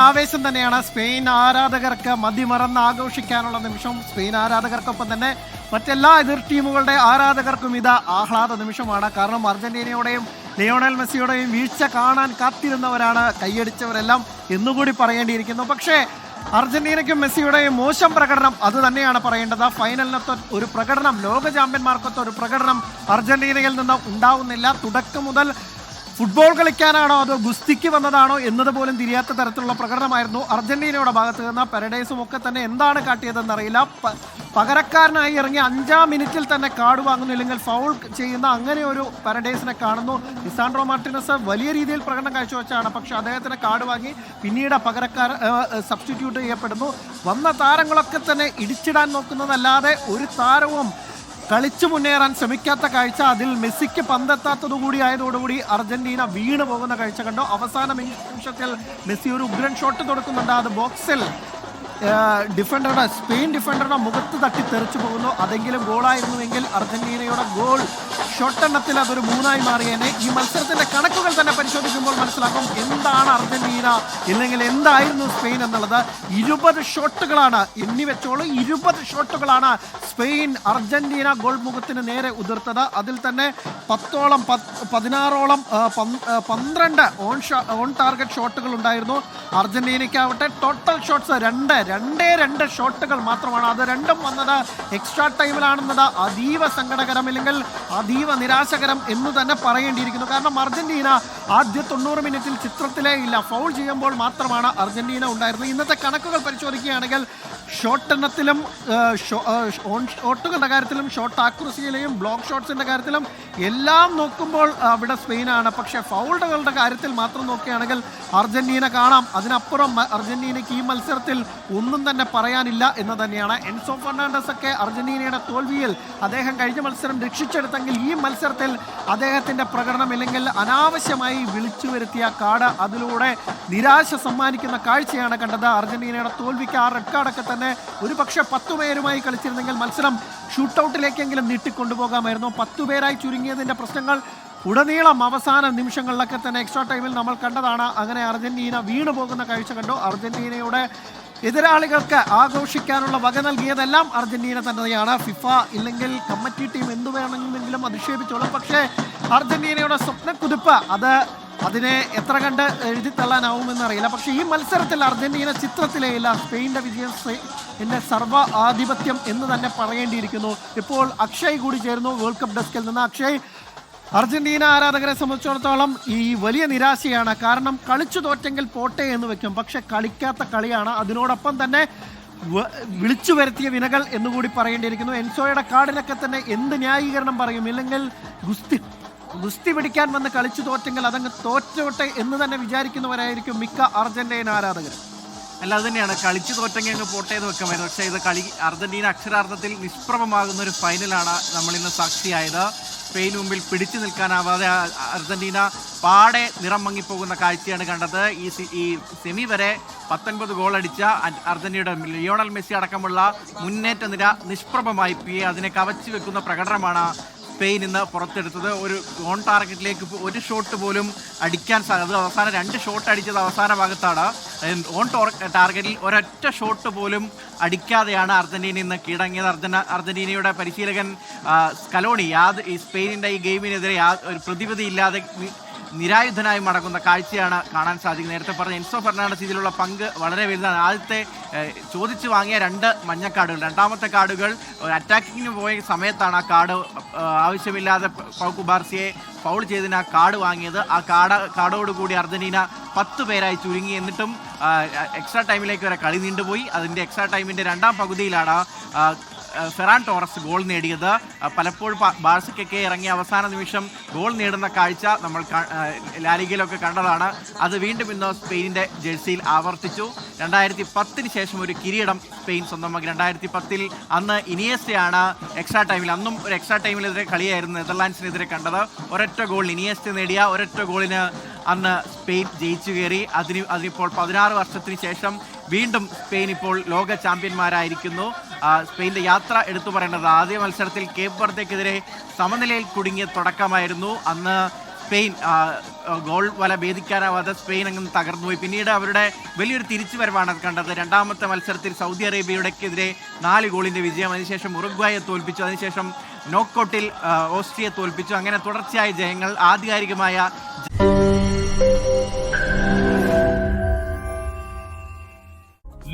ആവേശം തന്നെയാണ്. സ്പെയിൻ ആരാധകർക്ക് മതിമറന്ന് ആഘോഷിക്കാനുള്ള നിമിഷം. സ്പെയിൻ ആരാധകർക്കൊപ്പം തന്നെ മറ്റെല്ലാ എതിർ ടീമുകളുടെ ആരാധകർക്കും ഇത് ആഹ്ലാദ നിമിഷമാണ്. കാരണം അർജന്റീനയുടെയും ലിയോണൽ മെസ്സിയുടെയും വീഴ്ച കാണാൻ കാത്തിരുന്നവരാണ് കൈയടിച്ചവരെല്ലാം എന്നുകൂടി പറയേണ്ടിയിരിക്കുന്നു. പക്ഷേ അർജന്റീനയ്ക്കും മെസ്സിയുടെയും മോശം പ്രകടനം അത് തന്നെയാണ് പറയേണ്ടത്. ഫൈനലിനൊത്ത ഒരു പ്രകടനം, ലോക ചാമ്പ്യന്മാർക്കൊത്ത ഒരു പ്രകടനം അർജന്റീനയിൽ നിന്ന് ഉണ്ടാവുന്നില്ല. തുടക്കം മുതൽ ഫുട്ബോൾ കളിക്കാനാണോ അതോ ഗുസ്തിക്ക് വന്നതാണോ എന്നതുപോലും തിരിയാത്ത തരത്തിലുള്ള പ്രകടനമായിരുന്നു അർജന്റീനയുടെ ഭാഗത്ത് നിന്ന്. പെരഡേസും ഒക്കെ തന്നെ എന്താണ് കാട്ടിയതെന്നറിയില്ല. പകരക്കാരനായി ഇറങ്ങി 5-ാം മിനിറ്റിൽ തന്നെ കാർഡ് വാങ്ങുന്നില്ലെങ്കിൽ ഫൗൾ ചെയ്യുന്ന അങ്ങനെ ഒരു പെരഡേസിനെ കാണുന്നു. ലിസാൻഡ്രോ മാർട്ടിനസ് വലിയ രീതിയിൽ പ്രകടനം കാഴ്ചവെച്ചാണ്, പക്ഷെ അദ്ദേഹത്തിന് കാർഡ് വാങ്ങി പിന്നീട് സബ്സ്റ്റിറ്റ്യൂട്ട് ചെയ്യപ്പെടുന്നു. വന്ന താരങ്ങളൊക്കെ തന്നെ ഇടിച്ചിടാൻ നോക്കുന്നതല്ലാതെ ഒരു താരവും കളിച്ചു മുന്നേറാൻ ശ്രമിക്കാത്ത കാഴ്ച. അതിൽ മെസ്സിക്ക് പന്തെത്താത്തതുകൂടി ആയതോടുകൂടി അർജന്റീന വീണ് പോകുന്ന കാഴ്ച കണ്ടു. അവസാന നിമിഷത്തിൽ മെസ്സി ഒരു ഉഗ്രൻ ഷോട്ട് കൊടുക്കുന്നുണ്ട്. അത് ബോക്സിൽ സ്പെയിൻ ഡിഫൻഡറുടെ മുഖത്ത് തട്ടി തെറിച്ചു പോകുന്നു. അതെങ്കിലും ഗോളായിരുന്നുവെങ്കിൽ അർജന്റീനയുടെ ഗോൾ ഷോട്ടെണ്ണത്തിൽ അതൊരു 3-ആയി മാറിയേനെ. ഈ മത്സരത്തിന്റെ കണക്കുകൾ തന്നെ പരിശോധിക്കുമ്പോൾ മനസ്സിലാക്കും എന്താണ് അർജന്റീന ഇല്ലെങ്കിൽ എന്തായിരുന്നു സ്പെയിൻ എന്നുള്ളത്. 20 ഷോട്ടുകളാണ്, എണ്ണിവെച്ചോളൂ, 20 ഷോട്ടുകളാണ് സ്പെയിൻ അർജന്റീന ഗോൾ മുഖത്തിന് നേരെ ഉതിർത്തത്. അതിൽ തന്നെ 16ഓളം 12 ഓൺ ടാർഗറ്റ് ഷോട്ടുകൾ ഉണ്ടായിരുന്നു. അർജന്റീനയ്ക്കാവട്ടെ ടോട്ടൽ ഷോട്ട്സ് 2 ഷോട്ടുകൾ മാത്രമാണ്. അത് രണ്ടും വന്നത് എക്സ്ട്രാ ടൈമിലാണെന്നത് അതീവ സങ്കടകരം, ഇല്ലെങ്കിൽ അതീവ നിരാശകരം എന്ന് തന്നെ പറയേണ്ടിയിരിക്കുന്നു. കാരണം അർജന്റീന ആദ്യ 90 മിനിറ്റിൽ ചിത്രത്തിലേ ഇല്ല. ഫൗൾ ചെയ്യുമ്പോൾ മാത്രമാണ് അർജന്റീന ഉണ്ടായിരുന്നത്. ഇന്നത്തെ കണക്കുകൾ പരിശോധിക്കുകയാണെങ്കിൽ ഷോട്ട് എണ്ണത്തിലും ഷോട്ടുകളുടെ കാര്യത്തിലും ഷോട്ട് ആക്യുറസിയിലെയും ബ്ലോക്ക് ഷോട്ട്സിന്റെ കാര്യത്തിലും എല്ലാം നോക്കുമ്പോൾ അവിടെ സ്പെയിനാണ്. പക്ഷേ ഫൗളുകളുടെ കാര്യത്തിൽ മാത്രം നോക്കുകയാണെങ്കിൽ അർജന്റീന കാണാം. അതിനപ്പുറം അർജന്റീനയ്ക്ക് ഈ മത്സരത്തിൽ ഒന്നും തന്നെ പറയാനില്ല എന്ന് തന്നെയാണ്. എൻസോ ഫെർണാണ്ടസ് ഒക്കെ അർജന്റീനയുടെ തോൽവിയിൽ അദ്ദേഹം കഴിഞ്ഞ മത്സരം രക്ഷിച്ചെടുത്തെങ്കിൽ ഈ മത്സരത്തിൽ അദ്ദേഹത്തിന്റെ പ്രകടനം ഇല്ലെങ്കിൽ അനാവശ്യമായി വിളിച്ചു വരുത്തിയ കാർഡ് അതിലൂടെ നിരാശ സമ്മാനിക്കുന്ന കാഴ്ചയാണ് കണ്ടത്. അർജന്റീനയുടെ തോൽവിക്ക് ആ റെഡ് കാർഡൊക്കെ തന്നെ ഒരു പക്ഷേ 10 പേരുമായി കളിച്ചിരുന്നെങ്കിൽ മത്സരം ഷൂട്ടൗട്ടിലേക്കെങ്കിലും നീട്ടിക്കൊണ്ടുപോകാമായിരുന്നു. 10 പേരായി ചുരുങ്ങിയതിന്റെ പ്രശ്നങ്ങൾ ഉടനീളം അവസാന നിമിഷങ്ങളിലൊക്കെ തന്നെ എക്സ്ട്രാ ടൈമിൽ നമ്മൾ കണ്ടതാണ്. അങ്ങനെ അർജന്റീന വീണു പോകുന്ന കാഴ്ച കണ്ടു. അർജന്റീനയുടെ എതിരാളികൾക്ക് ആഘോഷിക്കാനുള്ള വക നൽകിയതെല്ലാം അർജന്റീന തന്നെയാണ്. ഫിഫ ഇല്ലെങ്കിൽ കമ്മിറ്റി ടീം എന്തു വേണമെങ്കിലും അധിക്ഷേപിച്ചോളും. പക്ഷേ അർജന്റീനയുടെ സ്വപ്നക്കുതിപ്പ് അതിനെ എത്ര കണ്ട് എഴുതിത്തള്ളാനാവുമെന്നറിയില്ല. പക്ഷേ ഈ മത്സരത്തിൽ അർജന്റീന ചിത്രത്തിലേ ഇല്ല. സ്പെയിൻ്റെ വിജയം എൻ്റെ സർവ്വ ആധിപത്യം എന്ന് തന്നെ പറയേണ്ടിയിരിക്കുന്നു. ഇപ്പോൾ അക്ഷയ് കൂടി ചേർന്നു വേൾഡ് കപ്പ് ഡെസ്കിൽ നിന്ന്. അക്ഷയ്, അർജന്റീന ആരാധകരെ സംബന്ധിച്ചിടത്തോളം ഈ വലിയ നിരാശയാണ്. കാരണം കളിച്ചു തോറ്റെങ്കിൽ പോട്ടെ എന്ന് വെക്കും, പക്ഷെ കളിക്കാത്ത കളിയാണ്. അതിനോടൊപ്പം തന്നെ വിളിച്ചു വരുത്തിയ വിനകൾ എന്നുകൂടി പറയേണ്ടിയിരിക്കുന്നു. എൻസോയുടെ കാർഡിനൊക്കെ തന്നെ എന്ത് ന്യായീകരണം പറയും? ഇല്ലെങ്കിൽ ഗുസ്തി പിടിക്കാൻ വന്ന് കളിച്ചു തോറ്റെങ്കിൽ അതങ്ങ് തോറ്റോട്ടെ എന്ന് തന്നെ വിചാരിക്കുന്നവരായിരിക്കും മിക്ക അർജന്റീന ആരാധകരും. അല്ല, അത് തന്നെയാണ്, കളിച്ചു തോറ്റെങ്കിൽ അങ്ങ് പോട്ടെ എന്ന് വെക്കാമായിരുന്നു. പക്ഷേ ഇത് അർജന്റീന അക്ഷരാർത്ഥത്തിൽ നിഷ്പ്രഭമാകുന്ന ഒരു ഫൈനലാണ് നമ്മളിന്ന് സാക്ഷിയായത്. സ്പെയിൻ മുമ്പിൽ പിടിച്ചു നിൽക്കാനാവാതെ അർജന്റീന പാടെ നിറം മങ്ങിപ്പോകുന്ന കാഴ്ചയാണ് കണ്ടത്. ഈ സെമി വരെ 19 ഗോൾ അടിച്ച അർജന്റീനയുടെ ലിയോണൽ മെസ്സി അടക്കമുള്ള മുന്നേറ്റ നിര നിഷ്പ്രഭമായി പോയി. അതിനെ കവച്ചു വെക്കുന്ന പ്രകടനമാണ് സ്പെയിൻ ഇന്ന് പുറത്തെടുത്തത്. ഒരു ഓൺ ടാർഗറ്റിലേക്ക് ഒരു ഷോട്ട് പോലും അടിക്കാൻ സാധിച്ചത് അവസാനം 2 ഷോട്ട് അടിച്ചത് അവസാന ഭാഗത്താണ്. ഓൺ ടാർഗറ്റിൽ ഒരൊറ്റ ഷോട്ട് പോലും അടിക്കാതെയാണ് അർജന്റീന ഇന്ന് കീഴടങ്ങിയത്. അർജന്റീനയുടെ പരിശീലകൻ സ്കലോണി ഈ സ്പെയിനിൻ്റെ ഈ ഗെയിമിനെതിരെ ഒരു പ്രതിവിധിയില്ലാതെ നിരായുധനായി മടങ്ങുന്ന കാഴ്ചയാണ് കാണാൻ സാധിക്കുന്നത്. നേരത്തെ പറഞ്ഞ എൻസോ ഫെർണാണ്ടസ് ഇതിലുള്ള പങ്ക് വളരെ വലുതാണ്. ആദ്യത്തെ ചോദിച്ചു വാങ്ങിയ 2 മഞ്ഞക്കാർഡുകൾ, രണ്ടാമത്തെ കാർഡുകൾ അറ്റാക്കിങ്ങിന് പോയ സമയത്താണ് ആ കാർഡ് ആവശ്യമില്ലാതെ പൗ കുബാർസിയെ ഫൗൾ ചെയ്തതിന് ആ കാർഡ് വാങ്ങിയത്. ആ കാർഡോടുകൂടി അർജന്റീന 10 പേരായി ചുരുങ്ങി. എന്നിട്ടും എക്സ്ട്രാ ടൈമിലേക്ക് വരെ കളി നീണ്ടുപോയി. അതിൻ്റെ എക്സ്ട്രാ ടൈമിൻ്റെ 2ാം പകുതിയിലാണ് ഫെറാൻ ടോറസ് ഗോൾ നേടിയത്. പലപ്പോഴും ബാഴ്സയ്ക്കൊക്കെ ഇറങ്ങിയ അവസാന നിമിഷം ഗോൾ നേടുന്ന കാഴ്ച നമ്മൾ ലാലിഗയിലൊക്കെ കണ്ടതാണ്. അത് വീണ്ടും ഇന്ന് സ്പെയിനിൻ്റെ ജേഴ്സിയിൽ ആവർത്തിച്ചു. 2010 ശേഷം ഒരു കിരീടം സ്പെയിൻ സ്വന്തമാക്കി. 2010 അന്ന് ഇനിയസ്റ്റയാണ് എക്സ്ട്രാ ടൈമിൽ, അന്നും ഒരു എക്സ്ട്രാ ടൈമിലെതിരെ കളിയായിരുന്നു നെതർലാൻഡ്സിനെതിരെ കണ്ടത്. ഒരൊറ്റ ഗോൾ ഇനിയസ്റ്റ് നേടിയ ഒരൊറ്റ ഗോളിന് അന്ന് സ്പെയിൻ ജയിച്ചു കയറി. അതിനിപ്പോൾ 16 വർഷത്തിന് ശേഷം വീണ്ടും സ്പെയിൻ ഇപ്പോൾ ലോക ചാമ്പ്യന്മാരായിരിക്കുന്നു. സ്പെയിൻ്റെ യാത്ര എടുത്തു പറയേണ്ടത് ആദ്യ മത്സരത്തിൽ കേപ്പ് വെർദെക്കെതിരെ സമനിലയിൽ കുടുങ്ങിയ തുടക്കമായിരുന്നു. അന്ന് സ്പെയിൻ ഗോൾ വല ഭേദിക്കാനാവാതെ സ്പെയിൻ അങ്ങ് തകർന്നുപോയി. പിന്നീട് അവരുടെ വലിയൊരു തിരിച്ചുവരവാണ് കണ്ടത്. രണ്ടാമത്തെ മത്സരത്തിൽ സൗദി അറേബ്യയുടെക്കെതിരെ 4 ഗോളിൻ്റെ വിജയം, അതിനുശേഷം ഉറുഗ്വായെ തോൽപ്പിച്ചു, അതിനുശേഷം നോക്കൌട്ടിൽ ഓസ്ട്രിയയെ തോൽപ്പിച്ചു. അങ്ങനെ തുടർച്ചയായ ജയങ്ങൾ. ആധികാരികമായ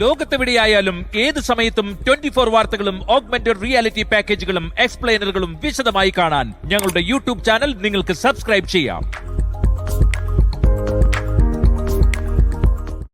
ലോകത്തെവിടെയായാലും ഏത് സമയത്തും 24 വാർത്തകളും ഓഗ്മെന്റഡ് റിയാലിറ്റി പാക്കേജുകളും എക്സ്പ്ലെയിനറുകളും വിശദമായി കാണാൻ ഞങ്ങളുടെ യൂട്യൂബ് ചാനൽ നിങ്ങൾക്ക് സബ്സ്ക്രൈബ് ചെയ്യാം.